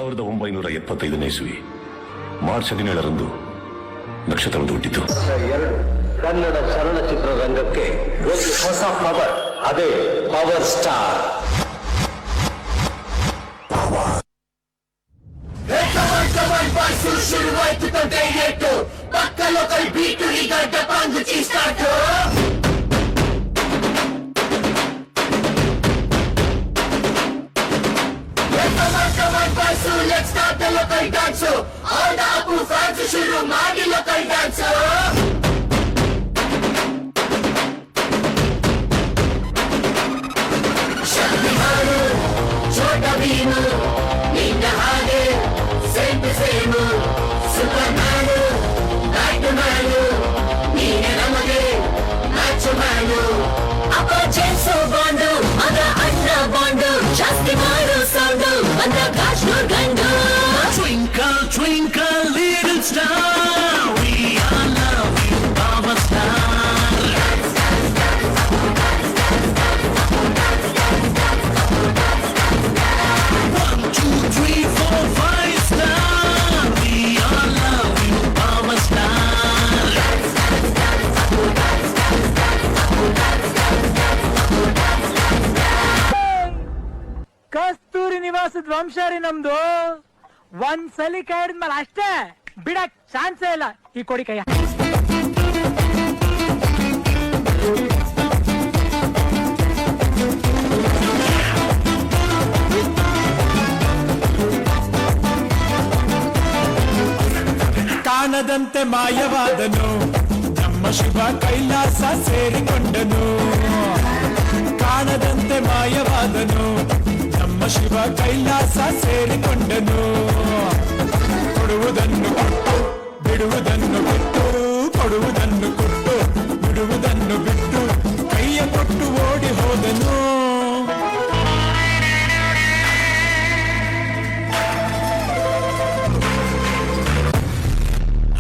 1975ನೇ ಇಸ್ವಿ ಮಾರ್ಚ್ 17ರಂದು ನಕ್ಷತ್ರವೊಂದು ಹುಟ್ಟಿತು. ಕನ್ನಡ ಚಲನಚಿತ್ರ ರಂಗಕ್ಕೆ ಒಂದು ಹೊಸ ಪವರ್, ಅದೇ ಪವರ್ ಸ್ಟಾರ್. ಶುರುವಾಯ್ತು ತೊಂದರೆಯೇಟು ಪಕ್ಕ ಲೋಕಲ್ ಬೀಟು ಈಗ ಡಪಾಂಗು ಚೀಸ್ಟಾಟು. Let's start the local dance. All the Apu fans shuru ಮಾಡಿ local dance. ಶಕ್ತಿಮಾನು ಛೋಟ Bheem same to same ಟು ಸೇಮು. ಸೂಪರ್ ಮ್ಯಾನು ಬ್ಯಾಟ್ ಮ್ಯಾನು ನೀನೆ ನಮಗೆ ಮ್ಯಾಚ್ ಮ್ಯಾನು. ಅಪ್ಪ ಜೇಮ್ಸು ಬಾಂಡು ಮಗ ಅಣ್ಣ ಬಾಂಡು ಜಾಸ್ತಿ ಮಾಡು ಸೌಂಡು ಬಂದ ಕಾಶ್ಮೀರ್ ಗಂಡು. Twinkle, twinkle, little star, we all love you, our star. 1, 2, 3, 4, 5 star, we all love you, our star. ಕಸ್ತೂರಿ ನಿವಾಸದ ವಂಶಾರಿ ನಮ್ದು. ಒಂದ್ಸಲಿ ಕೈ ಹಿಡಿದ್ಮೇಲೆ ಅಷ್ಟೇ ಬಿಡಕ್ ಚಾನ್ಸೇ ಇಲ್ಲ. ಈ ಕೊಡಿ ಕೈಯ. ಕಾಣದಂತೆ ಮಾಯವಾದನು ನಮ್ಮ ಶಿವ ಕೈಲಾಸ ಸೇರಿಕೊಂಡನು. ಕಾಣದಂತೆ ಮಾಯವಾದನು ನಮ್ಮ ಶಿವ ಕೈಲಾಸ ಸೇರಿಕೊಂಡನು. ಕೊಡುವುದನ್ನು ಕೊಟ್ಟು ಬಿಡುವುದನ್ನು ಬಿಟ್ಟು, ಕೊಡುವುದನ್ನು ಕೊಟ್ಟು ಬಿಡುವುದನ್ನು ಬಿಟ್ಟು ಕೈಯ ಕೊಟ್ಟು ಓಡಿ ಹೋದನು.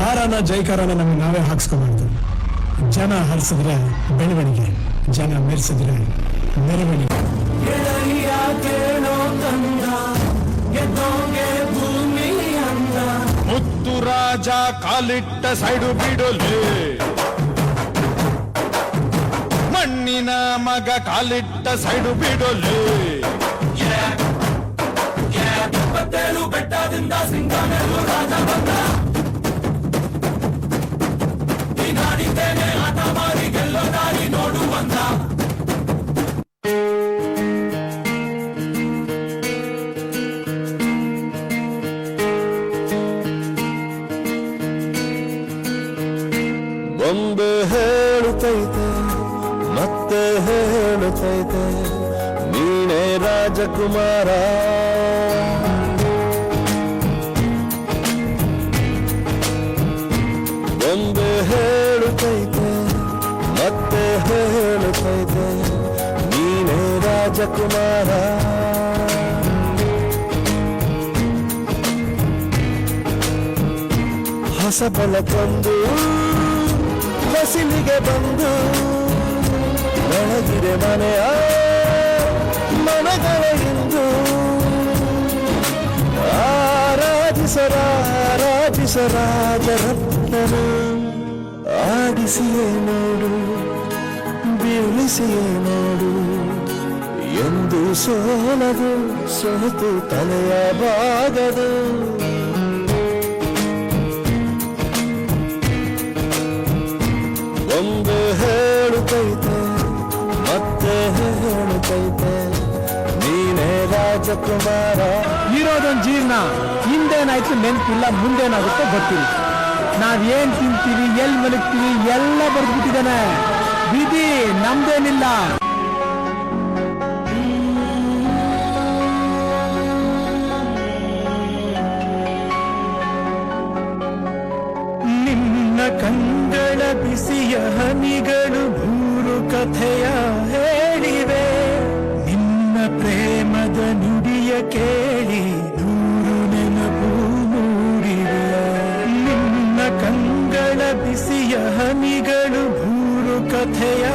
ಹಾರನ ಜೈಕಾರನ ನಮಗೆ ನಾವೇ ಹಾಕ್ಸ್ಕೊಬಾರ್ದು. ಜನ ಹರಿಸಿದ್ರೆ ಬೆಳವಣಿಗೆ, ಜನ ಮೆರೆಸಿದ್ರೆ ಮೆರವಣಿಗೆ. ಮುತ್ತು ರಾಜ ಕಾಲಿಟ್ಟ ಸೈಡು ಬಿಡೋಲೆ, ಮಣ್ಣಿನ ಮಗ ಕಾಲಿಟ್ಟ ಸೈಡು ಬಿಡೋಲೆ. ಬೆಟ್ಟದಿಂದ ಸಿಂಗಮೇಲು ರಾಜ ಬಂದ, ನೀನಾಡಿದ್ದೇನೆ ಆಟ ಮಾರಿ ಗೆಲ್ಲೋ ದಾರಿ ನೋಡು ಬಂದ. ಬೊಂಬೆ ಹೇಳುತ್ತೈತೆ ಮತ್ತೆ ಹೇಳುತ್ತೈತೆ ನೀನೇ ರಾಜಕುಮಾರ. ಬೊಂಬೆ ಹೇಳುತ್ತೈತೆ ಮತ್ತೆ ಹೇಳುತ್ತೈತೆ ನೀನೇ ರಾಜಕುಮಾರ. ಹೊಸ ಬೆಳಕೊಂದು ಹಸಿಲಿಗೆ ಬಂದು ಬೆಳಗಿದೆ ಮನೆಯ ಮನಗಳ ಇಂದು. ಆರಾಧಿಸರಾಜರತ್ನನು ಆಡಿಸಿಯೇ ನೋಡು, ಬೀಳಿಸಿಯೇ ನೋಡು, ಎಂದು ಸೋಲದು ಸೋತು ತಲೆಯ ಬಾಗದು. ಒಂದು ಹೇಳುತ್ತೈತೆ ಮತ್ತೆ ಹೇಳುತ್ತೈತೆ ನೀನೇ ರಾಜಕುಮಾರ. ಇರೋದೊಂದು ಜೀವನ, ಹಿಂದೇನಾಯ್ತು ನೆನಪಿಲ್ಲ, ಮುಂದೇನಾಗುತ್ತೋ ಗೊತ್ತಿಲ್ಲ. ನಾವೇನ್ ತಿಂತೀವಿ, ಎಲ್ಲಿ ಮಲಗ್ತೀವಿ ಎಲ್ಲ ಬರ್ದ್ಬಿಟ್ಟಿದ್ದಾನೆ. ವಿಧಿ ನಮ್ದೇನಿಲ್ಲ. ನಿನ್ನ ಕಂಗಳ ಬಿಸಿಯ ಹನಿಗಳು ಮೂರು ಕಥೆಯ ಹೇಳಿವೆ. ನಿನ್ನ ಪ್ರೇಮದ ನುಡಿಯ ಕೇಳಿ ನೂರು ನೆನಪು ಮೂಡಿವೆ. ನಿನ್ನ ಕಂಗಳ ಬಿಸಿಯ ಹನಿಗಳು ಮೂರು ಕಥೆಯ